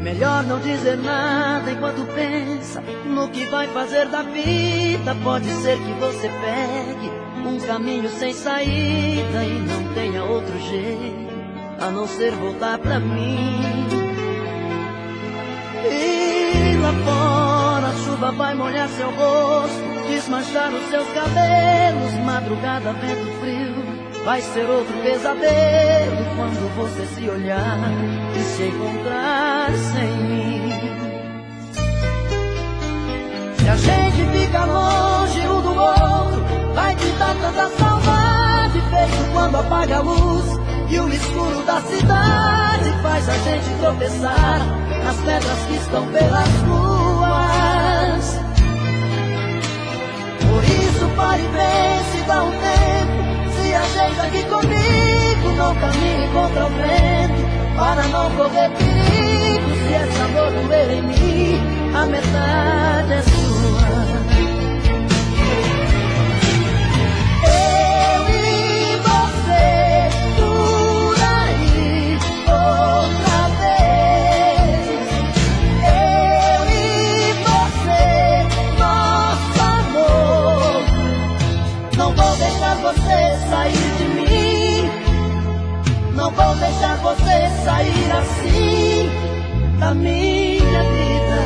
melhor não dizer nada enquanto pensa no que vai fazer da vida. Pode ser que você pegue um caminho sem saída e não tenha outro jeito a não ser voltar pra mim. E lá fora a chuva vai molhar seu rosto, desmanchar os seus cabelos. Madrugada, vento frio, vai ser outro pesadelo quando você se olhar e se encontrar sem mim. Se a gente fica longe um do outro, vai te dar tanta saudade, feito quando apaga a luz e o escuro da cidade faz a gente tropeçar nas pedras que estão pelas ruas. Por isso pare e pense, dá um tempo, se ajeita aqui comigo, não caminhe contra o vento, para não correr perigo. Se essa dor doer em mim, a metade é sua. Eu e você, por aí, outra vez. Eu e você, nosso amor. Não vou deixar você sair de mim, não vou deixar você sair assim da minha vida.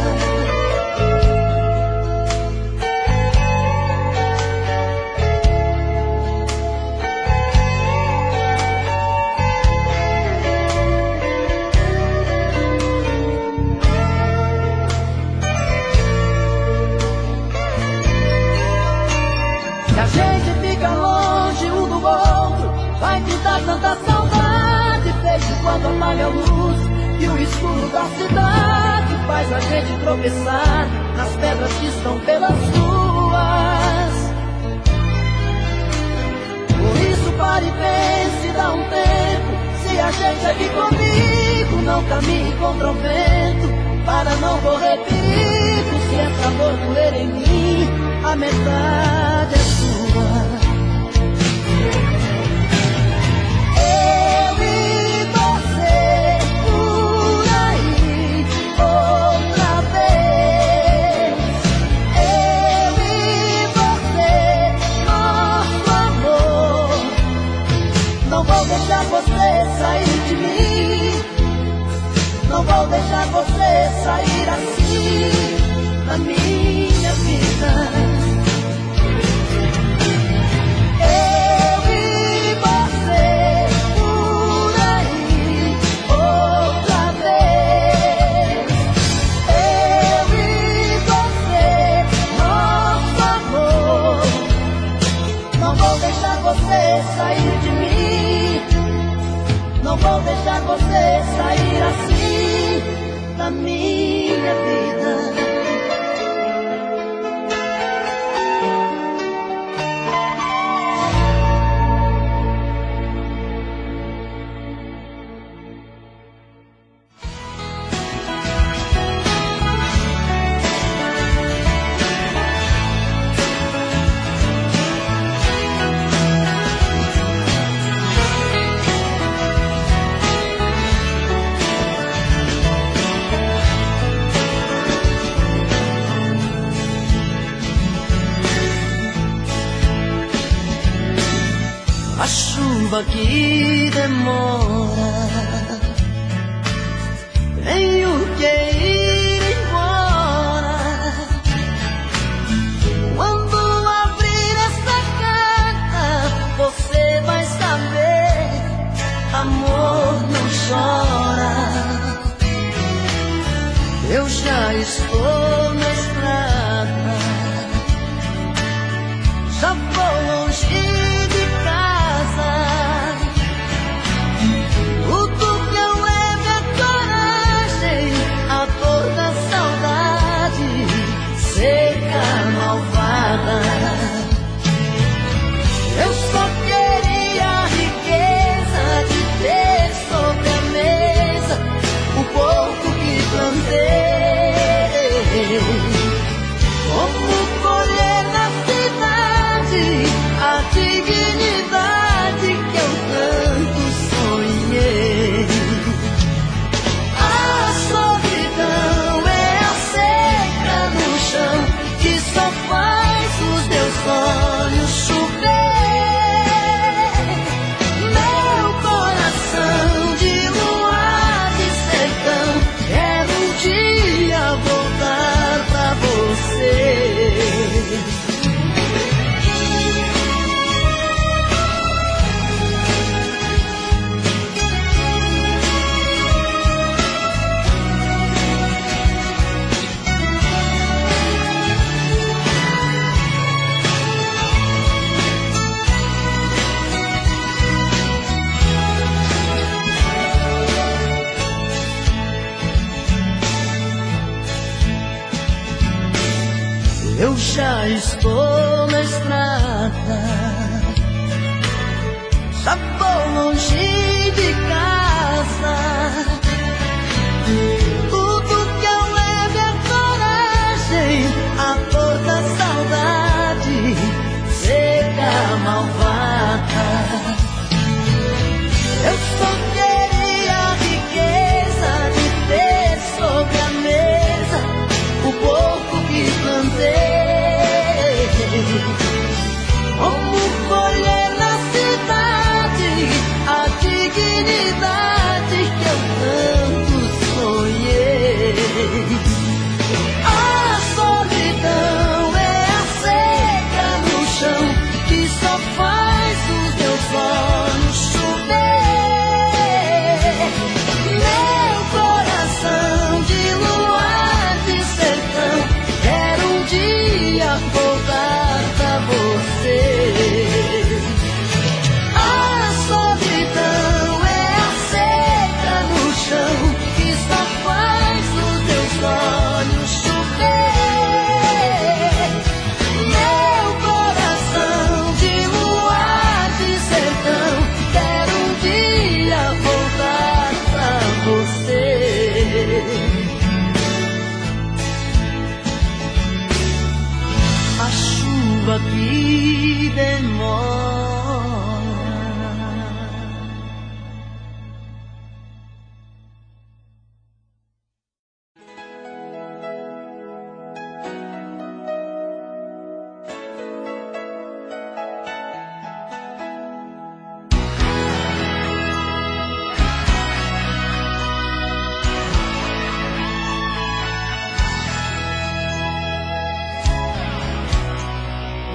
Se a gente fica longe um do outro, vai te dar tanta saudade, feito quando apaga a luz e o escuro da cidade faz a gente tropeçar nas pedras que estão pelas ruas. Por isso pare e pense, dá um tempo, se ajeite aqui comigo, não caminhe contra o vento, para não correr perigo. Se essa dor doer em mim, a metade é sua. Eu e você, por aí, outra vez. Eu e você, nosso amor. Não vou deixar você sair de mim, não vou deixar você sair assim da minha vida. Sair de mim, não vou deixar você sair assim da minha vida. A chuva que demora, tenho que ir embora. Quando abrir essa carta, você vai saber, amor não chora. Eu já estou na estrada, já vou longe. Eu só queria a riqueza de ter sobre a mesa o pouco que plantei. eu já estou na estrada, já vou longe de casa. Tudo que eu levo é coragem, a dor da saudade seca, malvada. Eu só queria a riqueza de ter sobre a mesa o pouco que plantei. Como colher na cidade a dignidade que eu tanto sonhei. A solidão é a seca no chão que só faz os meus olhos chover. Meu coração de luar de sertão quer um dia voltar pra você. A solidão é a seca no chão que só faz os meus olhos chover. Meu coração de luar de sertão quer um dia voltar pra você. A chuva que demora.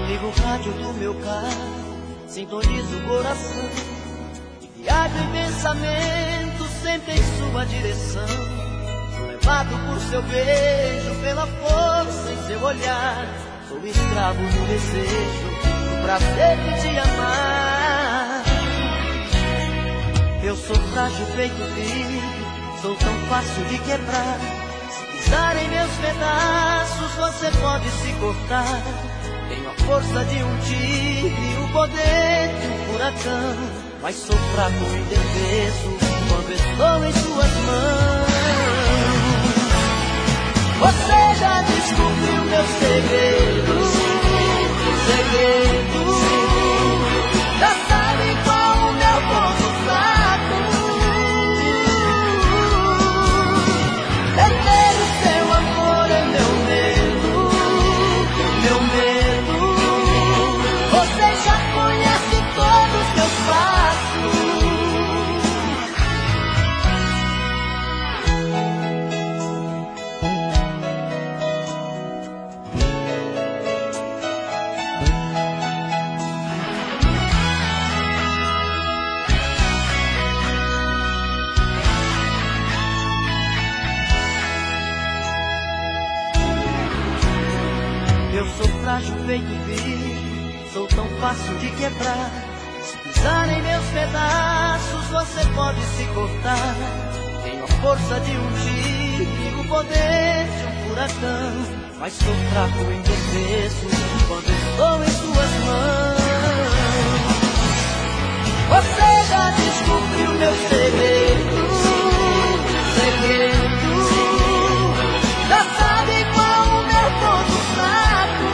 Ligo o rádio do meu carro, sintonizo o coração e viajo em pensamento sempre em sua direção. Sou levado por seu beijo, pela força em seu olhar. Sou escravo do desejo, do prazer de te amar. Eu sou frágil feito vidro, sou tão fácil de quebrar. Se pisar em meus pedaços, você pode se cortar. Tenho a força de um tigre, o poder de um furacão, mas sou fraco e indefeso quando estou em suas mãos. Você já descobriu meu segredo, já sabe qual o meu ponto fraco. Perder o seu amor é meu medo, meu medo. Você já conhece todos os meus passos. Eu sou frágil feito vidro, sou tão fácil de quebrar. Se pisar em meus pedaços, você pode se cortar. Tenho a força de um tigre, o poder de um furacão, mas sou fraco e indefeso quando estou em suas mãos. Você já descobriu meu segredo, já sabe qual o meu ponto fraco.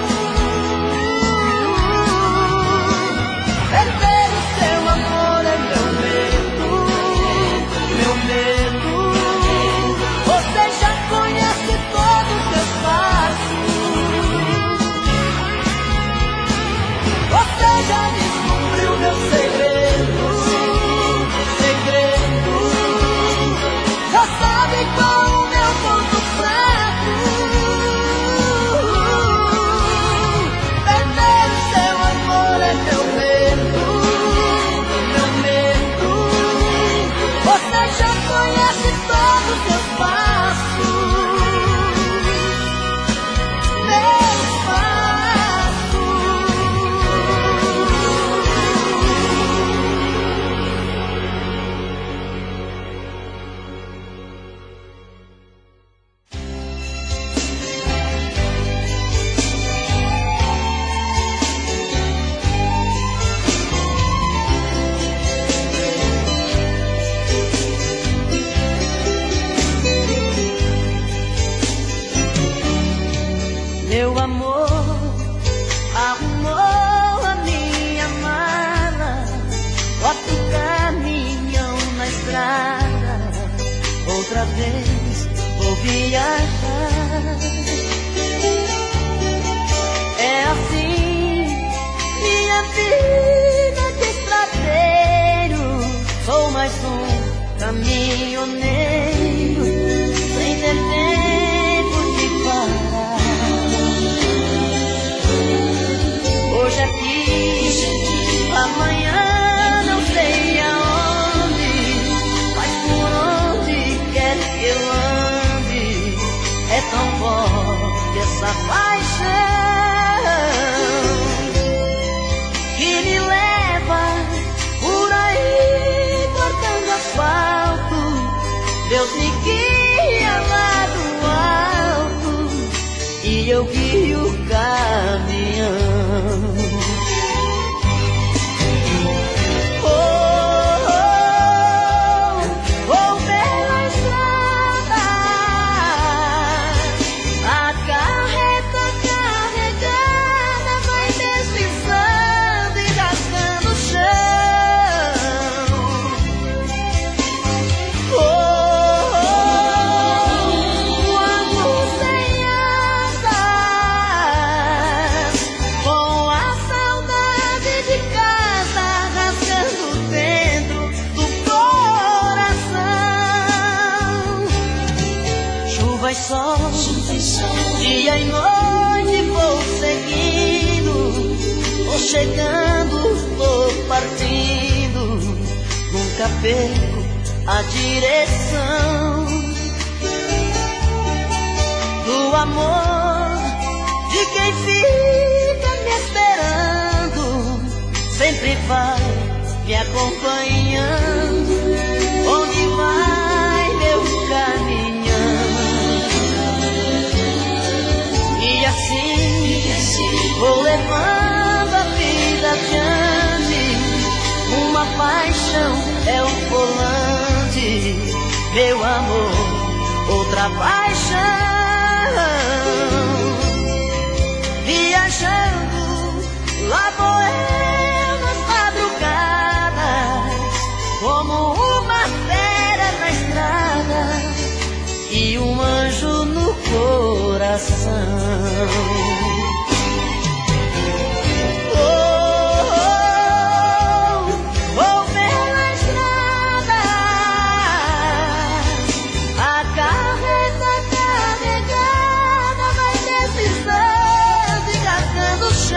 Perder o seu amor é meu medo, meu medo. Você já conhece todos os meus passos. Você já descobriu meu segredo, outra vez vou viajar. É assim, minha vida de estradeiro. Sou mais um caminhoneiro, sem ter tempo de parar. Hoje aqui, amanhã não sei aonde, mas por onde quer que eu ande, é tão forte essa paixão que me leva por aí cortando asfalto. Deus me guia lá do alto e eu guio o caminhão. Dia e noite vou seguindo, vou chegando, vou partindo, nunca perco a direção do amor de quem fica me esperando, sempre vai me acompanhando, onde vai meu caminho. E assim vou levando a vida adiante. Uma paixão é um volante, meu amor, outra paixão. Viajando, lá vou eu nas madrugadas, como uma fera na estrada e um anjo no coração. Vou pela estrada, a carreta carregada vai deslizando e rasgando o chão.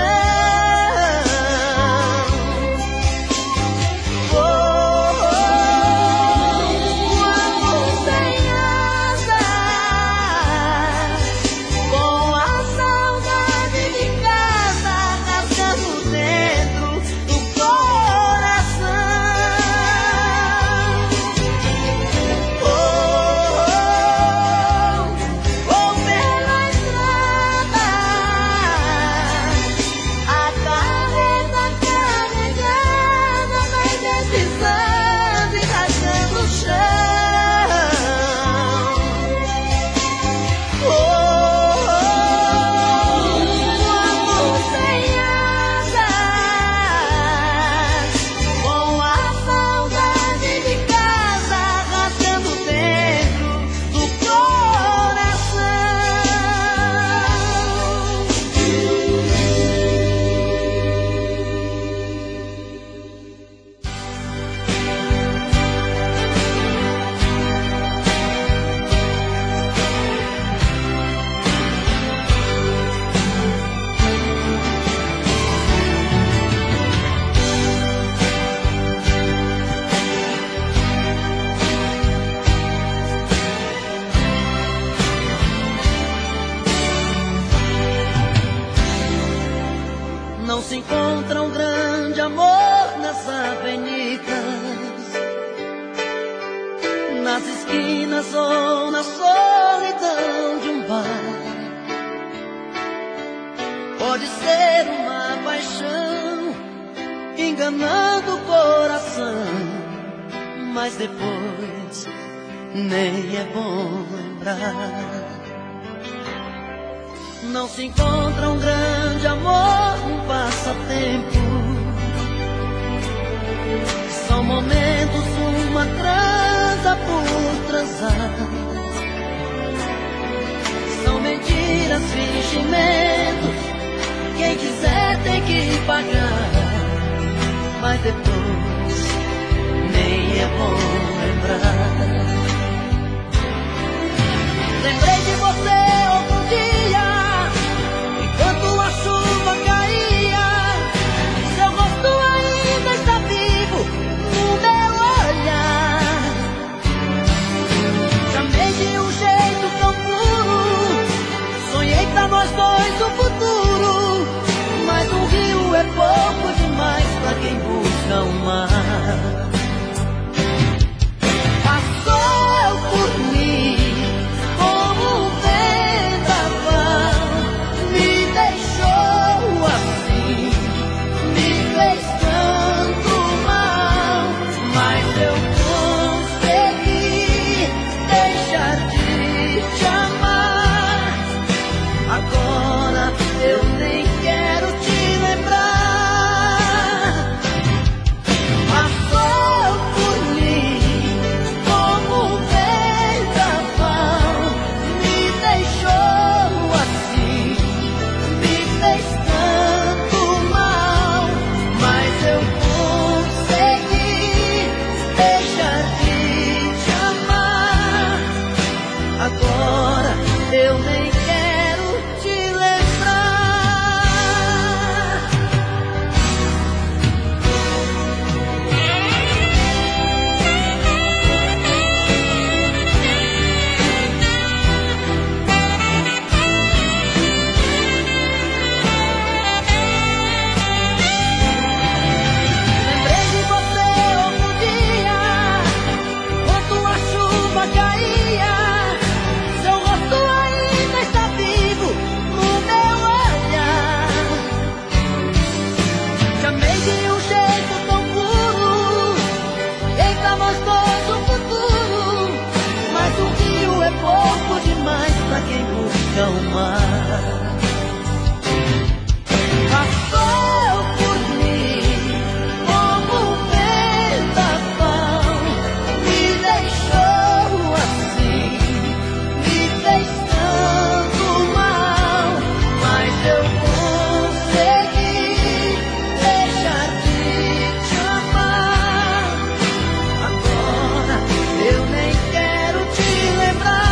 Não se encontra um grande amor nas avenidas, nas esquinas ou na solidão de um bar. Pode ser uma paixão enganando o coração, mas depois nem é bom lembrar. Não se encontra um grande amor, um passatempo. São momentos, uma transa por transar. quem quiser tem que pagar, mas depois nem é bom lembrar. Lembrei de você outro dia, enquanto a chuva caía. Seu rosto ainda está vivo no meu olhar. Chamei de um jeito tão puro, sonhei pra nós dois o futuro. Mas um rio é pouco demais pra quem busca o mar. Passou por mim como um vendaval, me deixou assim, me fez tanto mal. Mas eu consegui deixar de te amar. Agora eu nem quero te lembrar. Passou por mim como um vendaval, me deixou assim, me fez tanto mal. Mas eu consegui deixar de te amar. Agora eu nem quero te lembrar. Lembrei de você outro dia, enquanto a chuva caía. Seu rosto ainda está vivo no meu olhar. Chamei de um jeito tão puro, sonhei pra nós dois o futuro. Mas o rio é pouco demais pra quem busca o mar. Passou por mim como um vendaval, me deixou assim, me fez tanto mal. Mas eu consegui deixar de te amar. Agora eu nem quero te lembrar.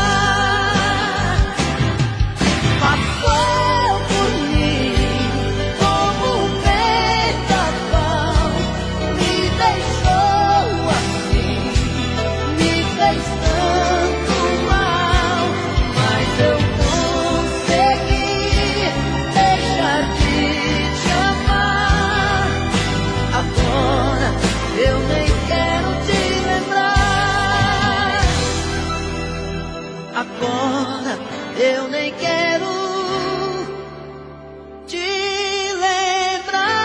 Passou por mim como um vendaval, me deixou assim, me fez tanto mal. Mas eu consegui deixar de te amar. Agora eu nem quero te lembrar. Agora eu nem quero te lembrar.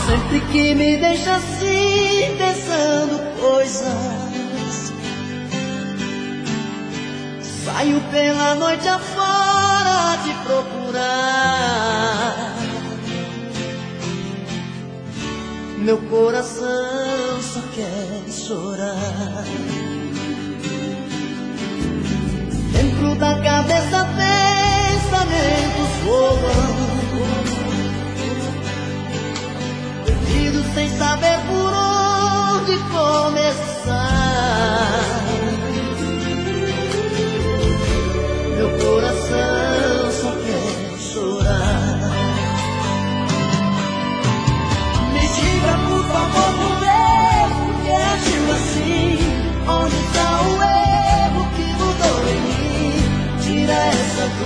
Sempre que me deixa assim, pensando coisas, saio pela noite afora te procurar. Meu coração só quer chorar. Dentro da cabeça pensamentos voam, perdido sem saber por onde começar. Meu coração só quer chorar. Me diga por favor, por Deus, por que agiu assim? Onde está o erro que mudou em mim? Tira essa dor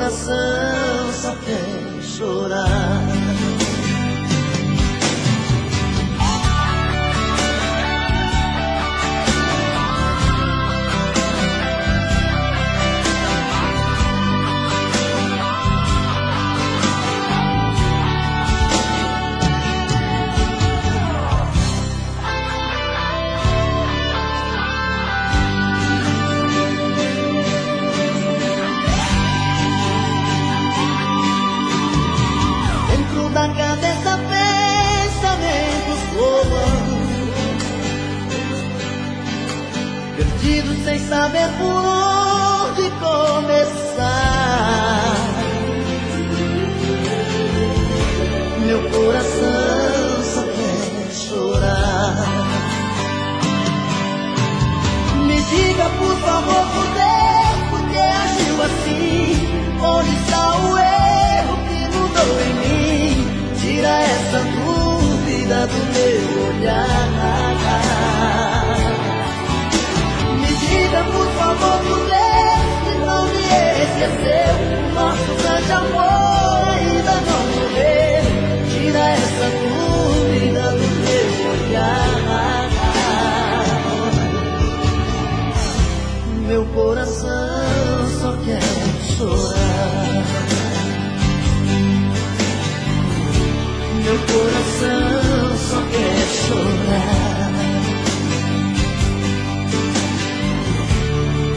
coração só quer chorar. Da cabeça pensamentos voam, perdidos sem saber por onde começar. Meu coração só quer chorar. Me diga por favor, por que agiu assim? Onde está o erro que mudou em mim? Tira essa dúvida do meu olhar. Me diga por favor, por que não me esqueceu? Nosso grande amor ainda não morreu. Tira essa dúvida do meu olhar. Meu coração só quer chorar. Meu coração só quer chorar.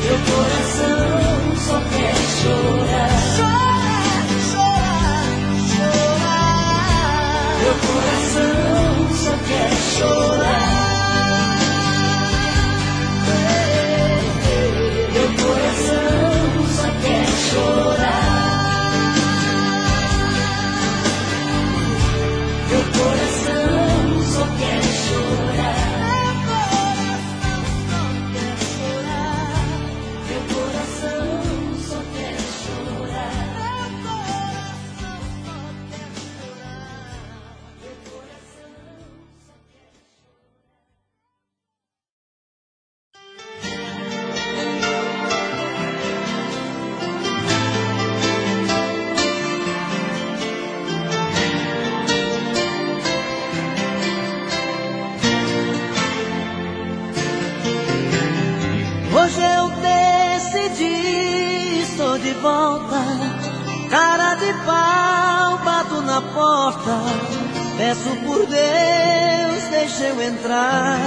Meu coração só quer chorar. Chorar, chorar, chorar. Meu coração só quer chorar. Meu coração só quer chorar. Meu coração só quer chorar. Meu coração só quer chorar. Meu coração só quer chorar. Meu coração só quer Hoje eu decidi, estou de volta. Cara de pau, bato na porta. Peço por Deus, deixa eu entrar.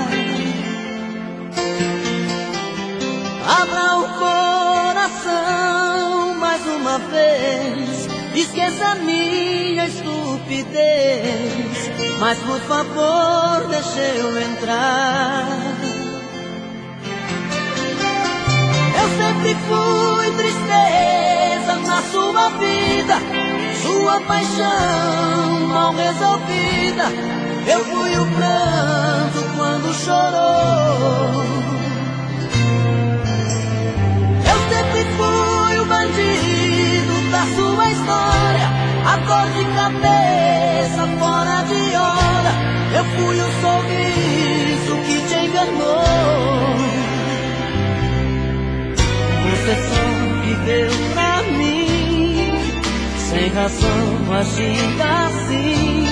Abra o coração mais uma vez. Esqueça minha estupidez, mas por favor, deixa eu entrar. Eu sempre fui tristeza na sua vida, sua paixão mal resolvida. Eu fui o pranto quando chorou. Eu sempre fui o bandido da sua história, a dor de cabeça fora de hora. Eu fui o sorriso que te enganou. Você só viveu pra mim, sem razão agindo assim.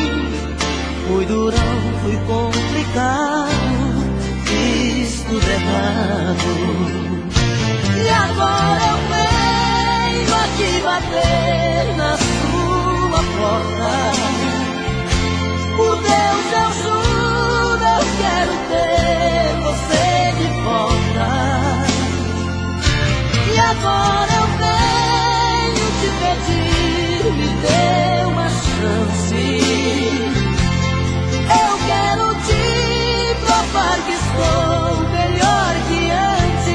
Fui durão, fui complicado, fiz tudo errado. E agora eu venho aqui bater na sua porta. Por Deus eu juro, eu quero ter você de volta. E agora eu venho te pedir, me dê uma chance. Eu quero te provar que estou melhor que antes.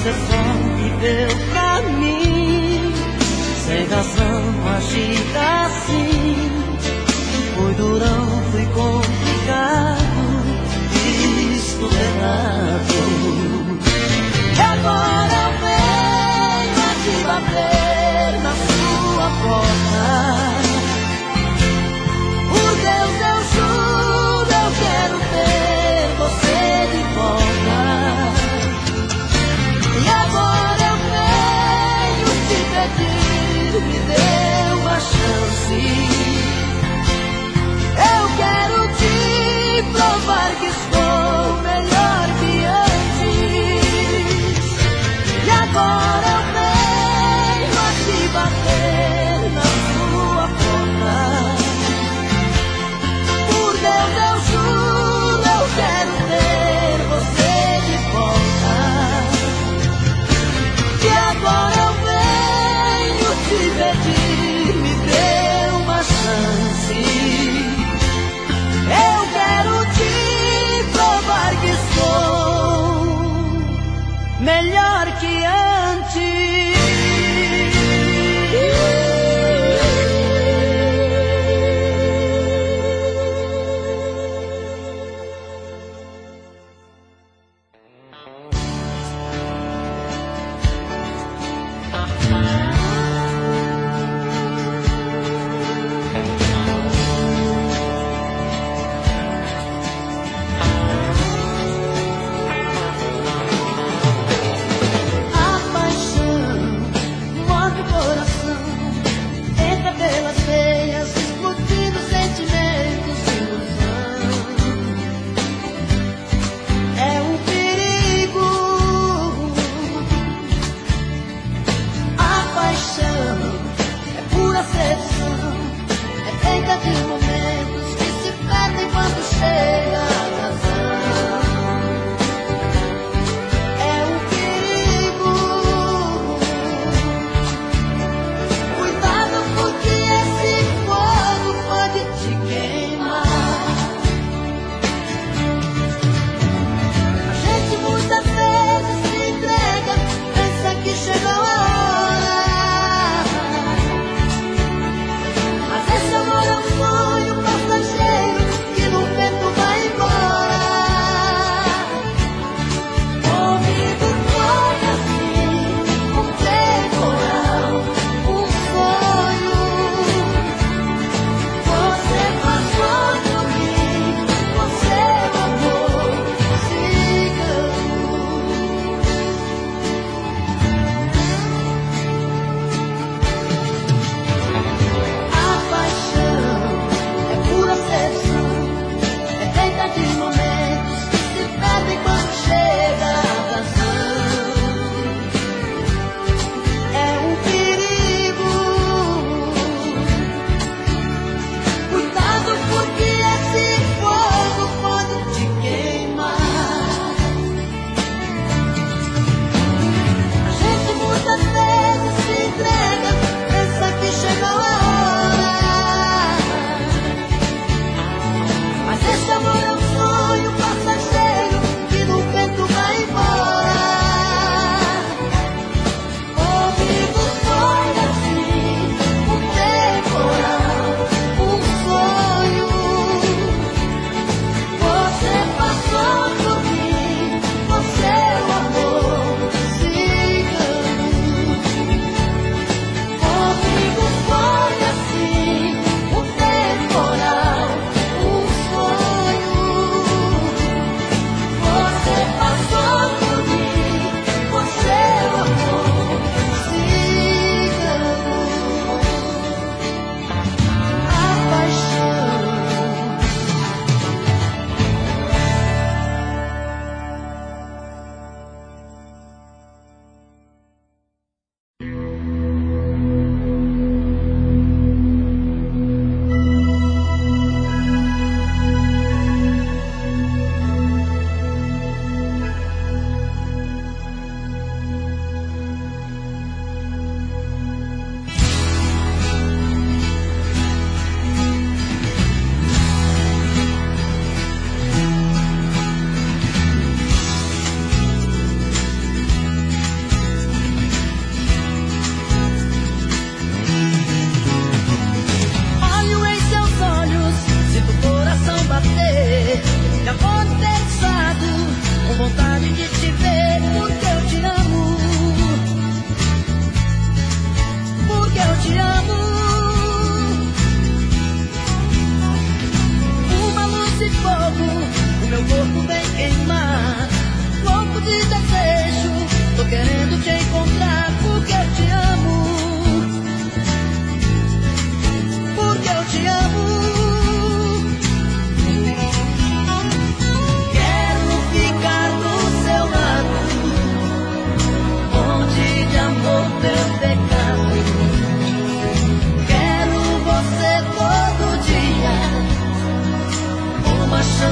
você só viveu pra mim, sem razão agida assim. Foi durão, fui complicado, estou errado. E agora eu venho a te bater na sua porta. Por Deus eu juro, eu quero ter você de volta. E agora eu venho te pedir, me dê uma chance.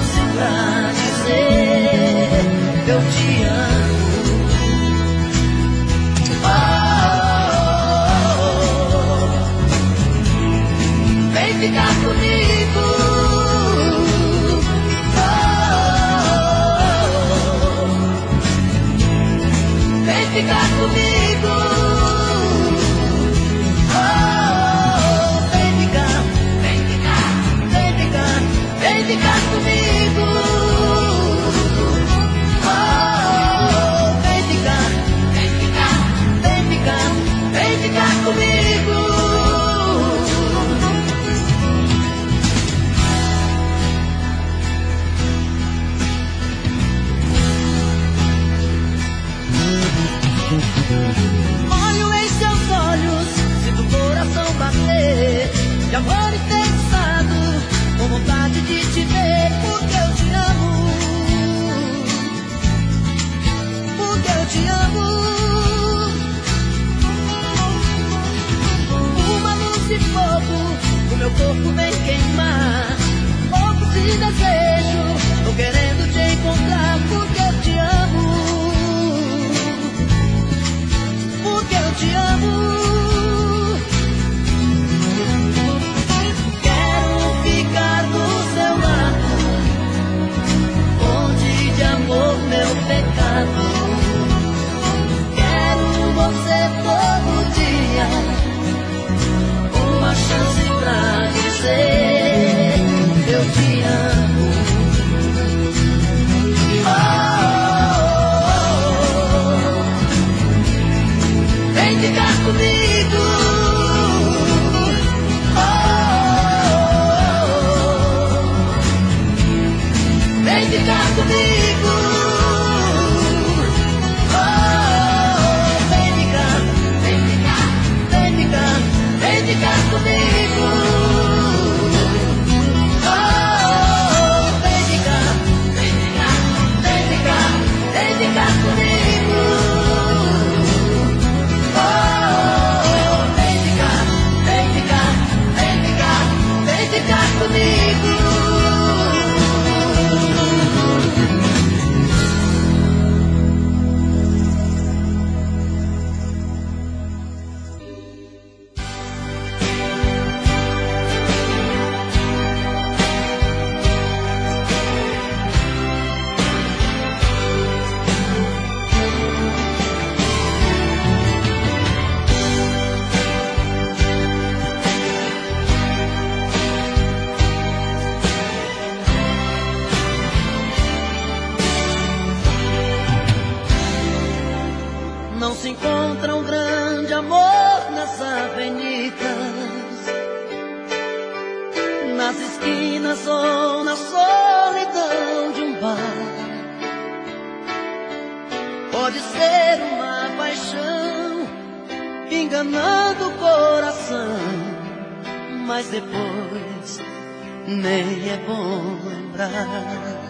chance pra dizer eu te amo. Vem ficar comigo. Vem ficar comigo. Vem ficar, vem ficar, vem ficar, vem ficar comigo. Vem ficar, vem ficar, vem ficar, vem ficar comigo. Olho em seus olhos, sinto o coração bater, de amor interessado, com vontade de te ver, porque eu te amo, porque eu te amo. Uma luz de fogo, o meu corpo vem queimar, louco de desejo, tô querendo te encontrar, porque eu te amo. Porque eu te amo. Quero ficar do seu lado, fonte de amor, meu pecado. Quero você todo dia, uma chance pra dizer eu te amo. Vem ficar comigo. Vem ficar comigo. Vem ficar, vem ficar, vem ficar, vem ficar comigo. Vem ficar, vem ficar, vem ficar, vem ficar comigo. Ficar comigo. Não se encontra um grande amor nas avenidas, nas esquinas ou na solidão de um bar. Pode ser uma paixão enganando o coração, mas depois nem é bom lembrar.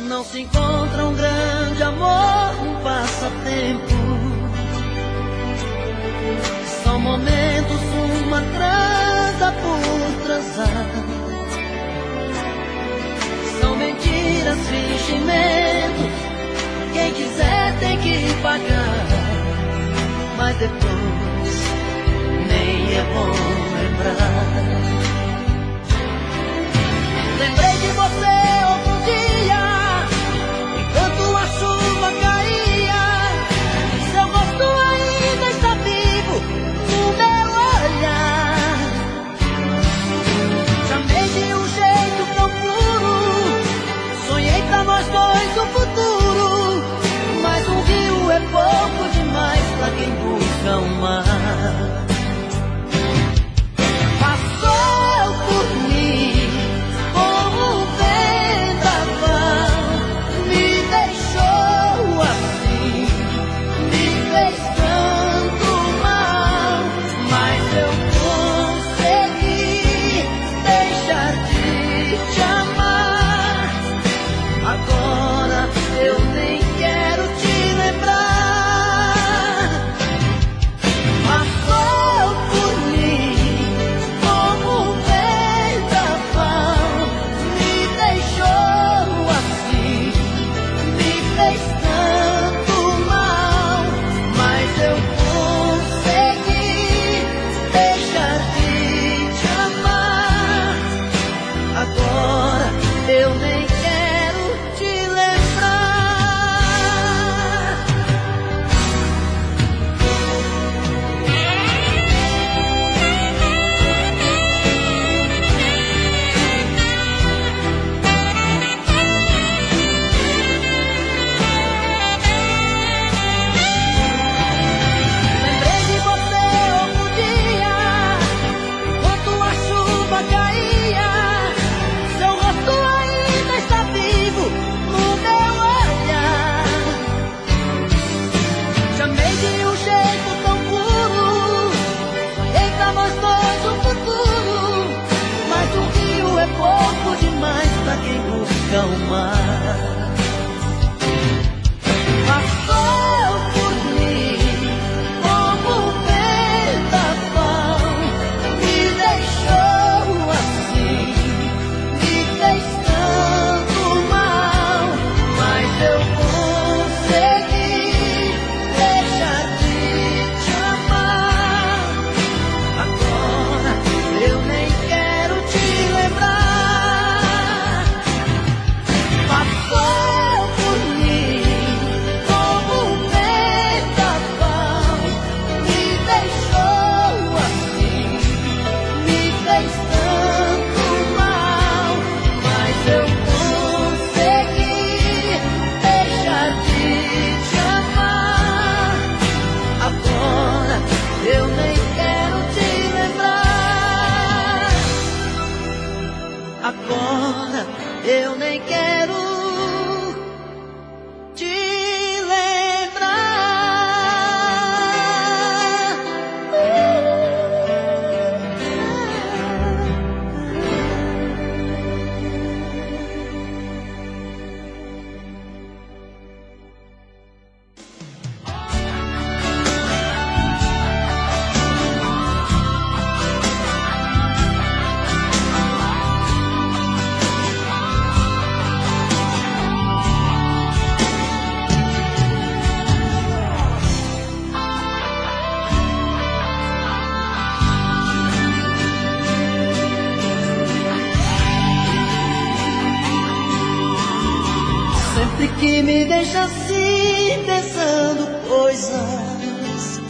Não se encontra um grande amor, um passatempo. São momentos, uma transa por transar. São mentiras, fingimentos. Quem quiser tem que pagar, mas depois nem é bom lembrar. Lembrei de você outro dia, enquanto a chuva caía, seu rosto ainda está vivo no meu olhar. Chamei de um jeito tão puro, sonhei pra nós dois o futuro, mas um rio é pouco demais pra quem busca o mar. Passou Agora eu nem quero te lembrar. Lembrei de você outro dia, enquanto a chuva caía. Seu rosto ainda está vivo no meu olhar. Chamei de um jeito tão puro, sonhei pra nós dois um futuro. Mas o rio é pouco demais pra quem busca o mar. Passou por mim como um vendaval, me deixou assim, me fez tanto mal. Mas eu consegui deixar de te amar. Agora eu nem quero te lembrar. Passou por mim como um vendaval, me deixou assim, me fez tanto mal. Mas eu consegui deixar de te amar. Agora eu nem quero te lembrar. Agora eu nem quero te sempre que me deixa assim, pensando coisas,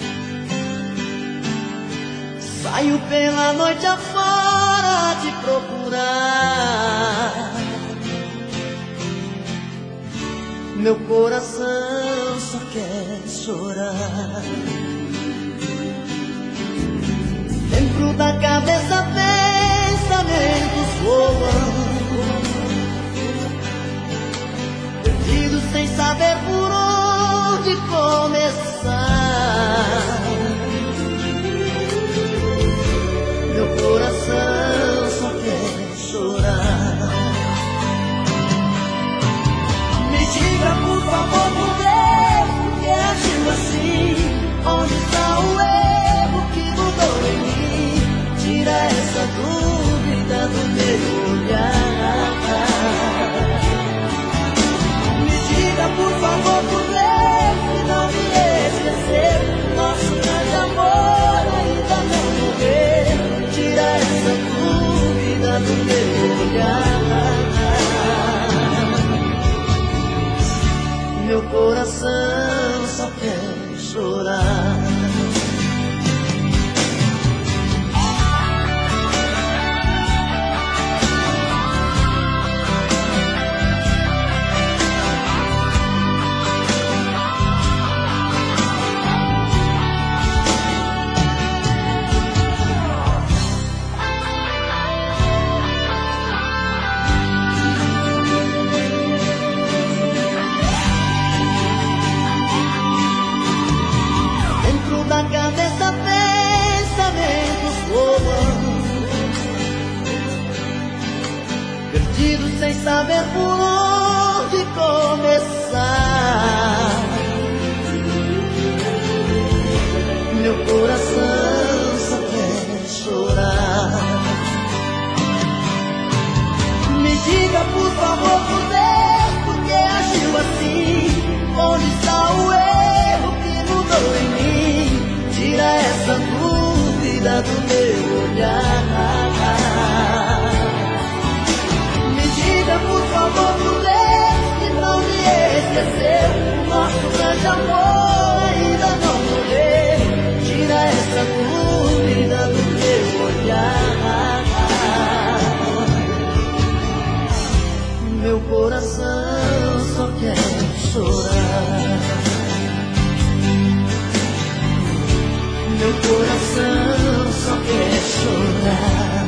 saio pela noite afora te procurar. Meu coração só quer chorar. Dentro da cabeça pensamentos voam, perdido sem saber por onde começar. Meu coração só quer chorar. Me diga por favor, por Deus, por que agiu assim? Onde está o erro que mudou em mim? Tira essa dúvida do meu olhar. Por favor, por Deus, se não me esquecer, nosso grande amor ainda não morreu. Tira essa dúvida do meu olhar. Meu coração só quer chorar. Da cabeça pensamentos voam, perdido sem saber por onde começar. Meu coração só quer chorar. Me diga por favor, por Deus, por que agiu assim? Onde está o erro que mudou em mim? Tira essa dúvida do meu olhar. esse amor ainda não morrer. Tira essa dúvida do teu olhar. Meu coração só quer chorar. Meu coração só quer chorar.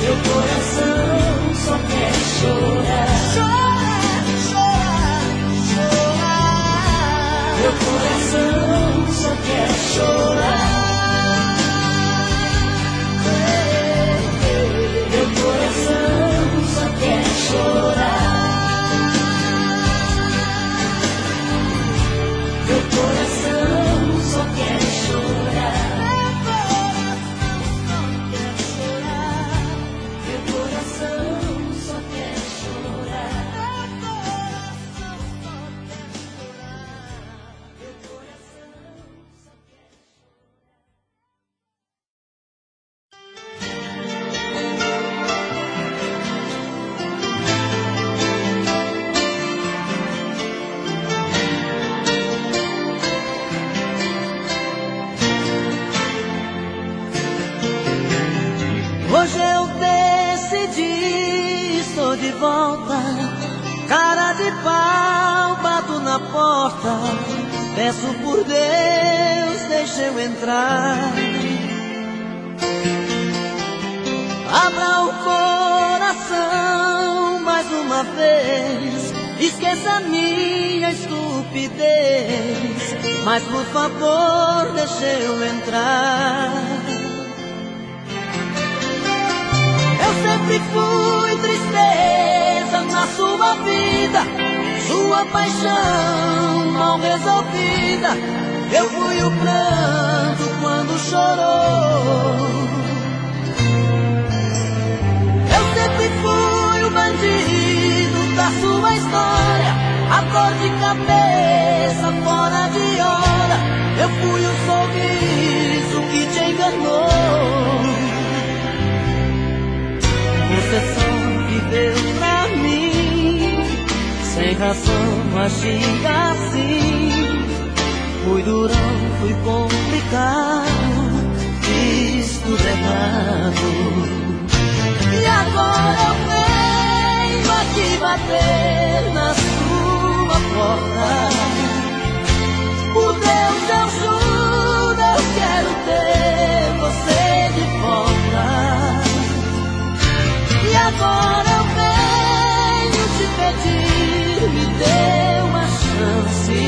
Meu coração só quer chorar. Chorar, chorar, chorar. Meu coração só quer chorar. Meu coração só quer chorar. Meu coração só quer chorar. Meu coração só quer chorar. Meu coração só quer Hoje eu decidi, estou de volta. Cara de pau, bato na porta. Peço por Deus, deixa eu entrar. Abra o coração mais uma vez. Esqueça a minha estupidez, mas por favor, deixa eu entrar. Eu sempre fui tristeza na sua vida, sua paixão mal resolvida. Eu fui o pranto quando chorou. Eu sempre fui o bandido da sua história, a dor de cabeça fora de hora. Eu fui o sorriso que te enganou. Você só viveu pra mim, sem razão agia assim. Fui durão, fui complicado, fiz tudo errado. E agora eu venho aqui bater na sua porta. Por Deus eu juro, eu quero ter você de volta. E agora eu venho te pedir, me dê uma chance.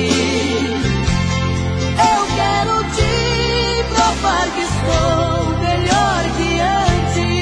Eu quero te provar que estou melhor que antes.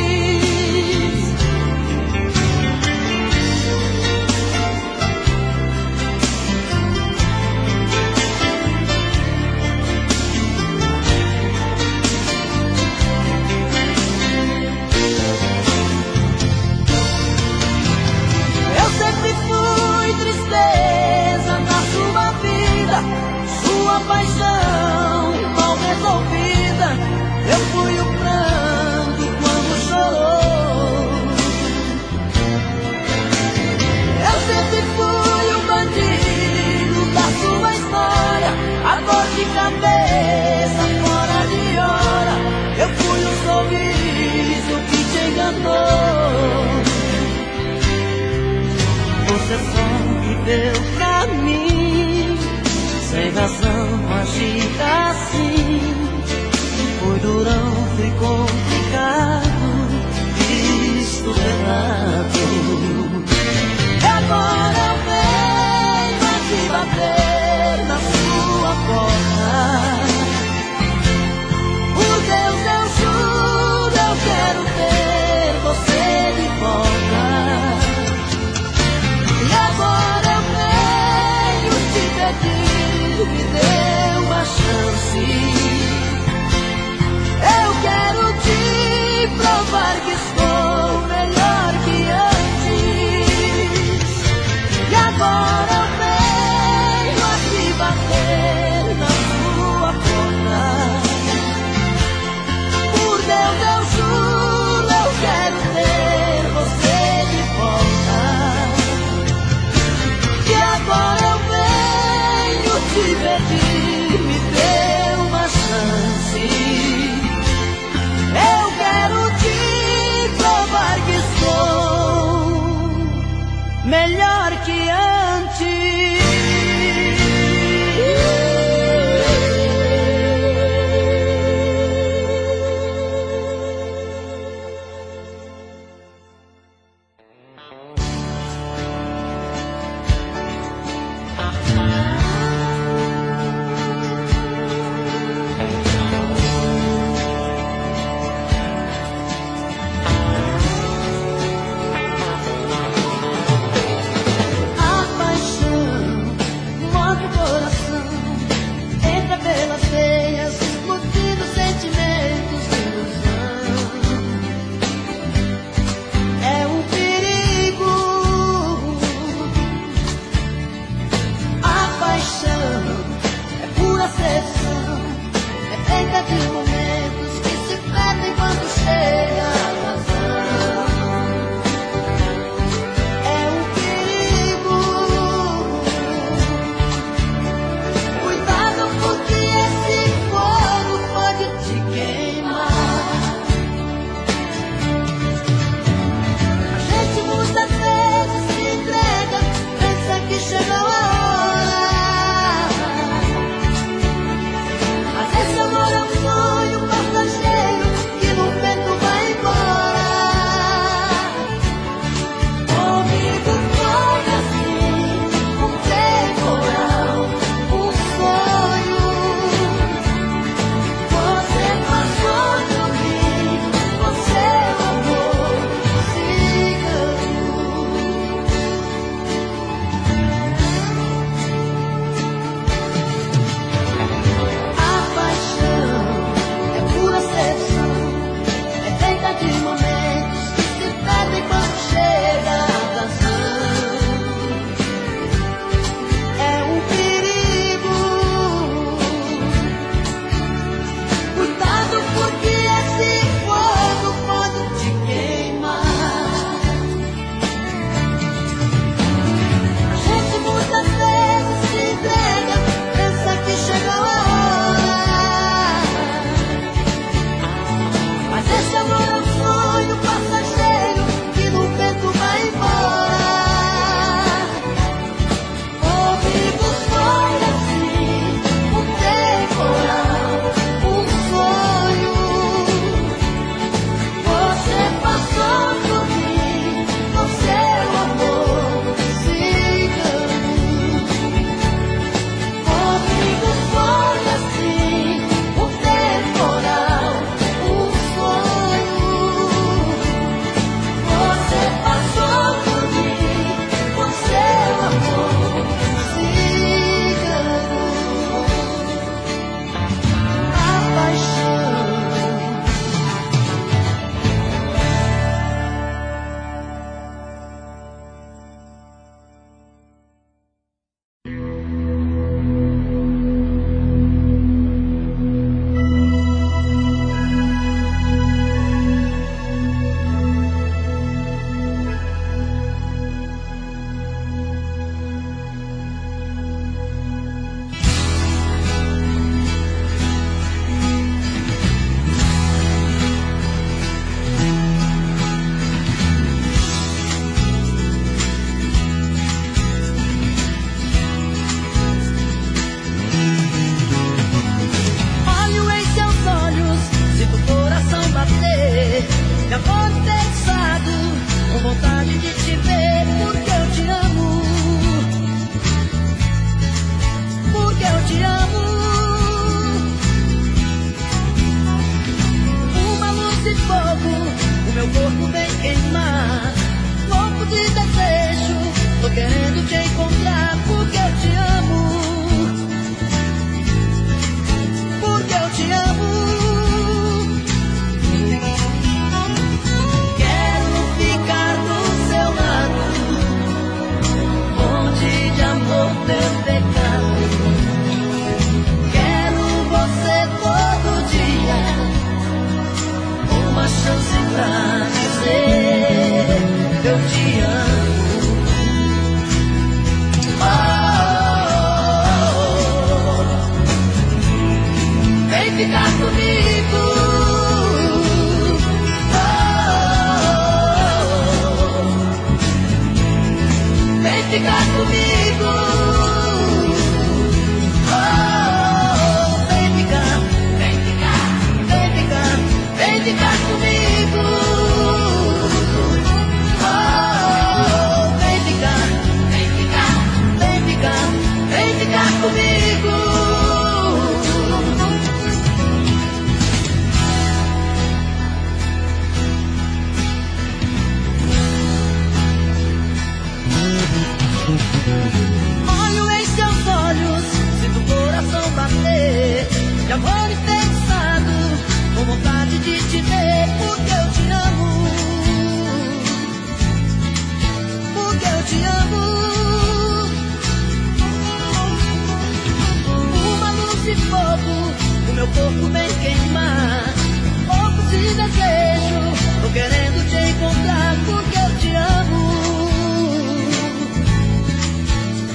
querendo te encontrar porque eu te amo.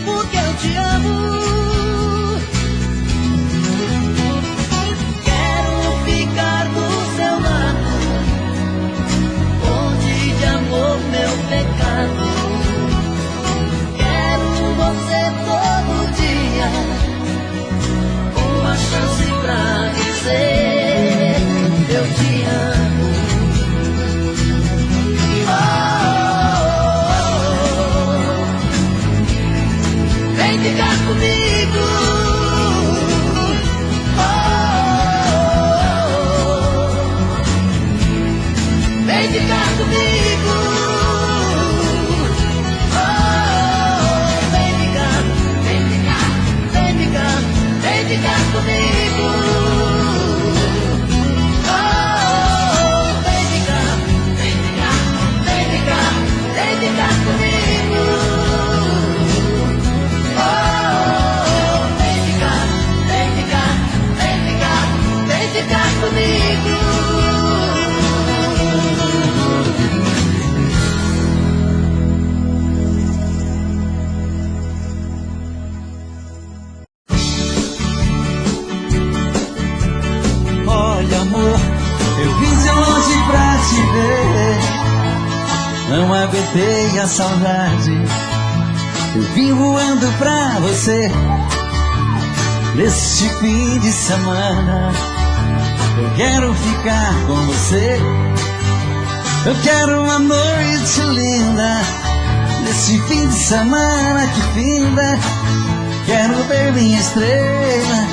Porque eu te amo. Quero ficar do seu lado, fonte de amor, meu pecado. Quero você todo dia, uma chance pra dizer eu te amo. Vem ficar comigo. Vem ficar comigo. Vem ficar, vem ficar, vem ficar, vem ficar comigo. Vem ficar, vem ficar, vem ficar, vem ficar comigo. Vem ficar, vem ficar, vem ficar, vem ficar comigo. Olha, amor, eu vim de longe pra te ver. Não aguentei a saudade. Eu vim voando pra você. Neste fim de semana eu quero ficar com você. Eu quero uma noite linda. Neste fim de semana que finda, quero ver minha estrela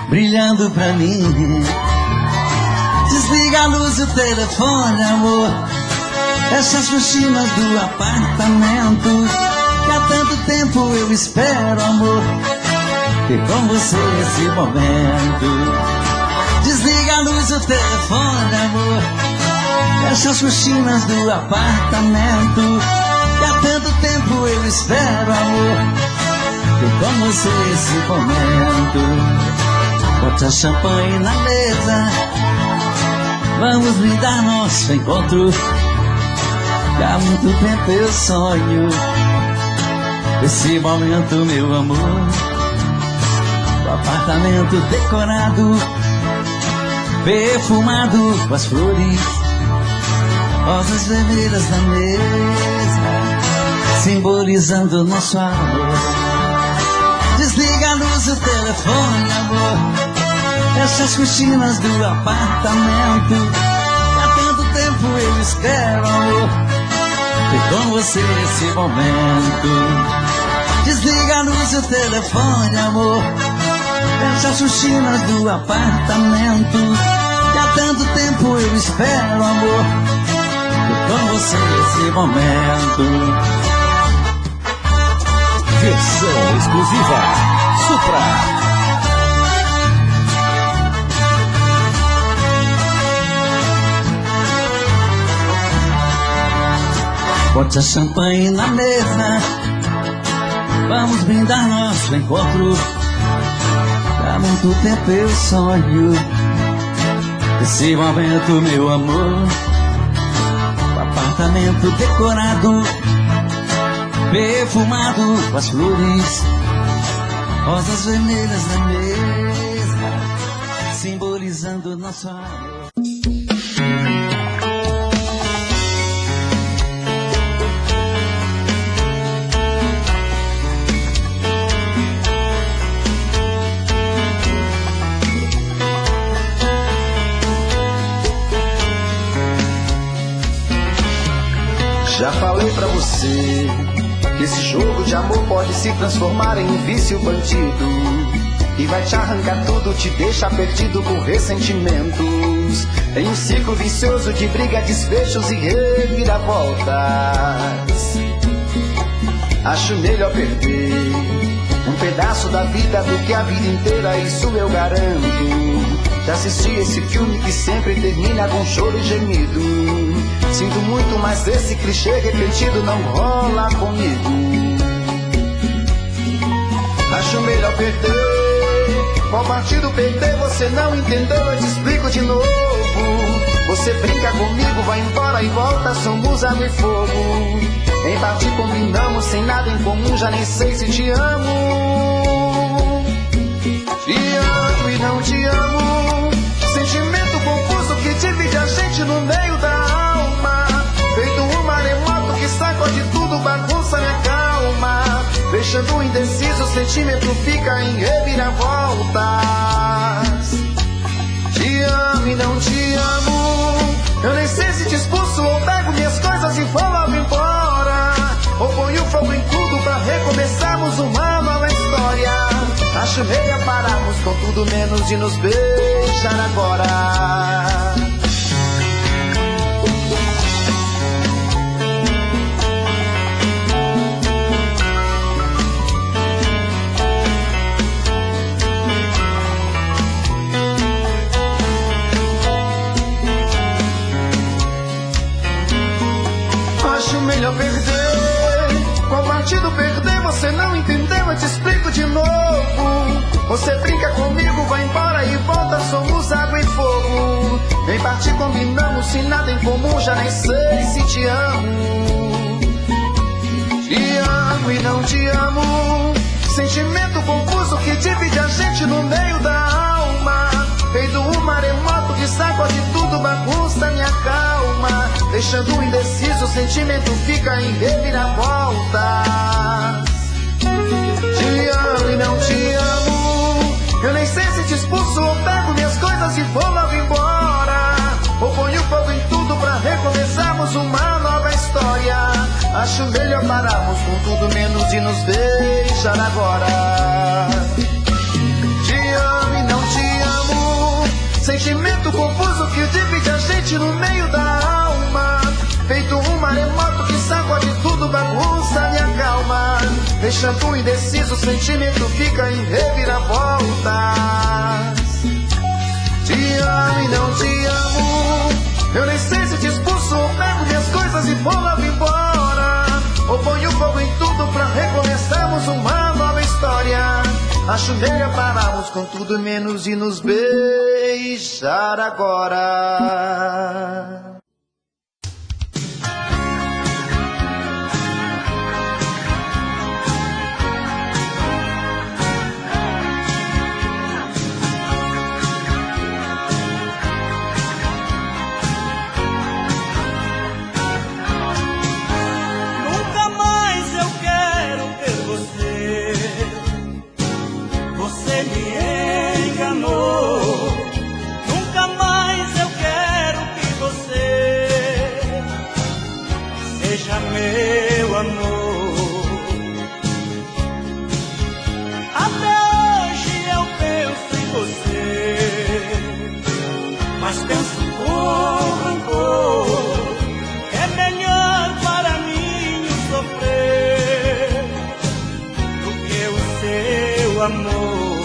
brilhando pra mim. Desliga a luz do telefone, amor. Fecha as cortinas do apartamento, que há tanto tempo eu espero, amor, ter com você esse momento. Desliga a luz do telefone, amor. Fecha as cortinas do apartamento, que há tanto tempo eu espero, amor, ter com você esse momento. Bota champanhe na mesa, vamos brindar nosso encontro. Que há muito tempo eu sonho esse momento, meu amor. O apartamento decorado, perfumado com as flores, rosas vermelhas na mesa, simbolizando nosso amor. Desliga a luz do telefone, amor. Fecha as cortinas do apartamento, há tanto tempo eu espero, amor, ter com você esse momento. Desliga a luz do telefone, amor. Fecha as cortinas do apartamento, que há tanto tempo eu espero, amor, ter com você esse momento. Versão exclusiva Supra. Bote a champanhe na mesa, vamos brindar nosso encontro. Há muito tempo eu sonho esse momento, meu amor. O apartamento decorado, perfumado com as flores, rosas vermelhas na mesa, simbolizando nosso amor. Já falei pra você que esse jogo de amor pode se transformar em um vício bandido, e vai te arrancar tudo, te deixar perdido com ressentimentos, em um ciclo vicioso de briga, desfechos e reviravoltas. Acho melhor perder um pedaço da vida do que a vida inteira, isso eu garanto. Já assisti esse filme que sempre termina com choro e gemido. Sinto muito, mas esse clichê repetido não rola comigo. Acho melhor perder. Qual partido perder você não entendeu? Eu te explico de novo. Você brinca comigo, vai embora e volta, somos água e fogo. Em partir combinamos, sem nada em comum, já nem sei se te amo. Te amo e não te amo, sentimento confuso que divide a gente no meio da alma. Feito um maremoto que sacode tudo, bagunça minha calma. Deixando indeciso, o sentimento fica em reviravoltas. Te amo e não te amo, eu nem sei se te expulso ou pego minhas coisas e vou logo embora. Ou ponho fogo em tudo pra recomeçarmos uma nova história. Acho meia pararmos com tudo menos de nos beijar agora. Melhor perder, qual partido perder? Você não entendeu, eu te explico de novo. Você brinca comigo, vai embora e volta, somos água e fogo. Em partir combinamos, sem nada em comum, já nem sei se te amo. Te amo e não te amo, sentimento confuso que divide a gente no meio da alma. Feito um maremoto que sacode tudo, bagunça minha calma. Deixando indeciso, o sentimento fica em reviravoltas. Te amo e não te amo, eu nem sei se te expulso ou pego minhas coisas e vou logo embora. Ou ponho fogo em tudo pra recomeçarmos uma nova história. Acho melhor pararmos com tudo menos de nos beijar agora. Te amo e não te amo, sentimento confuso que divide a gente no meio da alma. Feito um maremoto que sacode tudo, bagunça minha calma. Deixando indeciso, o sentimento fica em reviravoltas. Te amo e não te amo, eu nem sei se te expulso ou pego minhas coisas e vou logo embora. Ou ponho fogo em tudo pra recomeçarmos uma nova história. Acho melhor pararmos com tudo menos de nos beijar agora. Meu amor, até hoje eu penso em você, mas penso com rancor. É melhor para mim sofrer do que o seu amor.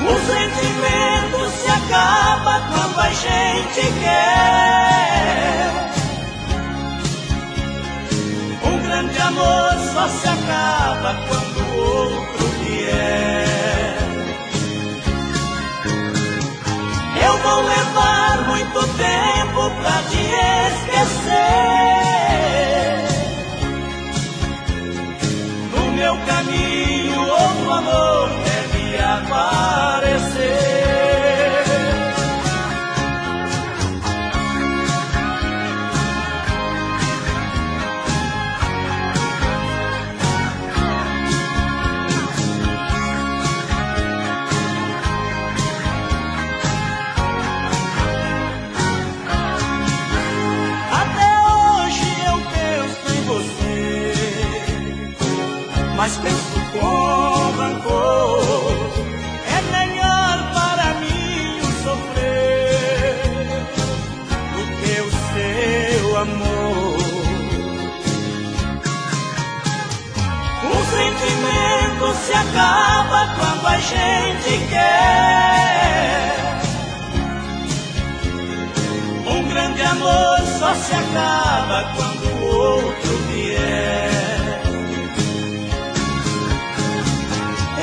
O sentimento se acaba quando a gente quer. Um grande amor só se acaba quando o outro vier. Eu vou levar muito tempo pra te esquecer. No meu caminho outro amor deve aparecer. Mas penso com rancor, é melhor para mim sofrer do que o seu amor. O sentimento se acaba quando a gente quer. Um grande amor só se acaba quando o outro vier.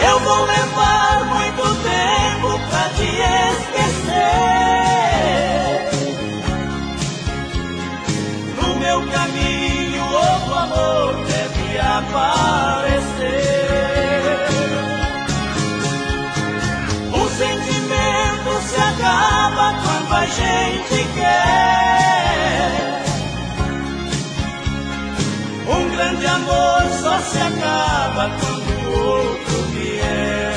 Eu vou levar muito tempo pra te esquecer. a gente quer. Um grande amor só se acaba quando o outro vier.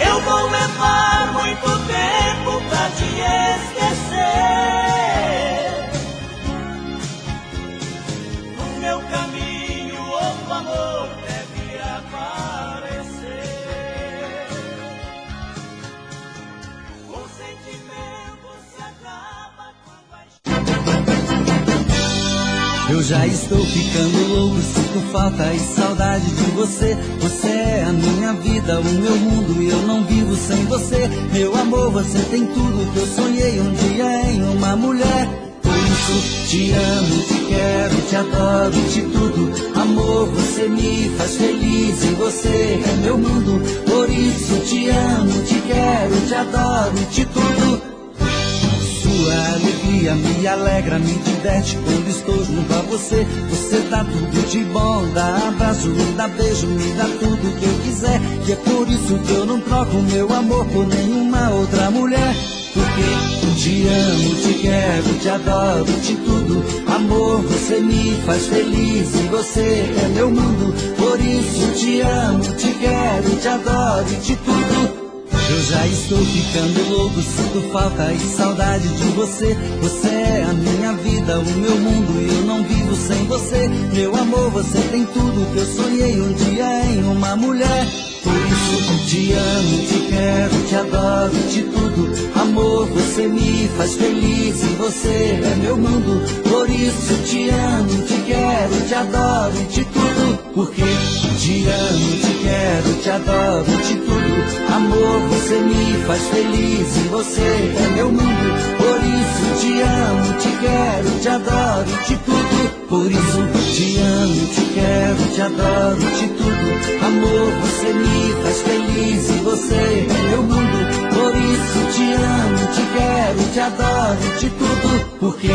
Eu vou levar muito tempo pra te esquecer. No meu caminho outro amor deve aparecer. O sentimento se acaba quando a Eu já estou ficando louco, sinto falta e saudade de você. Você é a minha vida, o meu mundo e eu não vivo sem você. Meu amor, você tem tudo que eu sonhei um dia em uma mulher. Por isso te amo, te quero, te adoro, te tudo. Amor, você me faz feliz e você é meu mundo. Por isso te amo, te quero, te adoro, te tudo. Sua alegria me alegra, me diverte quando estou junto a você. Você dá tudo de bom, dá abraço, me dá beijo, me dá tudo que eu quiser. E é por isso que eu não troco meu amor por nenhuma outra mulher. Porque te amo, te quero, te adoro, te tudo. Amor, você me faz feliz e você é meu mundo. Por isso te amo, te quero, te adoro, te tudo. Eu já estou ficando louco, sinto falta e saudade de você. Você é a minha vida, o meu mundo e eu não vivo sem você. Meu amor, você tem tudo que eu sonhei um dia em uma mulher. Por isso te amo, te quero, te adoro, te tudo. Amor, você me faz feliz e você é meu mundo. Por isso te amo, te quero, te adoro, te tudo. Porque te amo, te quero, te adoro, te tudo. Amor, você me faz feliz e você é meu mundo. Por isso te amo, te quero, te adoro, te tudo. Por isso te amo, te quero, te adoro, te tudo. Amor, você me faz feliz e você é meu mundo. Por isso te amo, te quero, te adoro, te tudo. Porque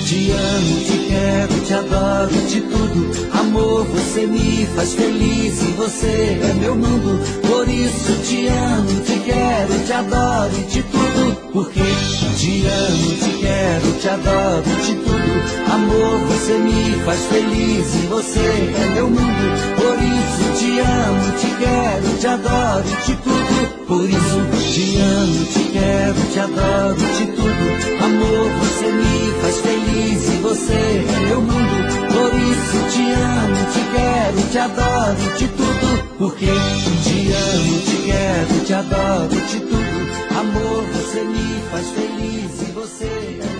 te amo, te quero, te adoro, te tudo. Amor, você me faz feliz e você é meu mundo. Por isso te amo, te quero, te adoro, te tudo. Porque te amo, te quero, te adoro, te tudo. Amor, você me faz feliz e você é meu mundo. Por isso te amo, te quero, te adoro, te tudo. Por isso te amo, te quero, te adoro, te tudo. Amor, você me faz feliz e você é meu mundo. Por isso te amo, te quero, te adoro, te tudo. Porque te amo, te quero, te adoro, te tudo. Amor, você me faz feliz e você é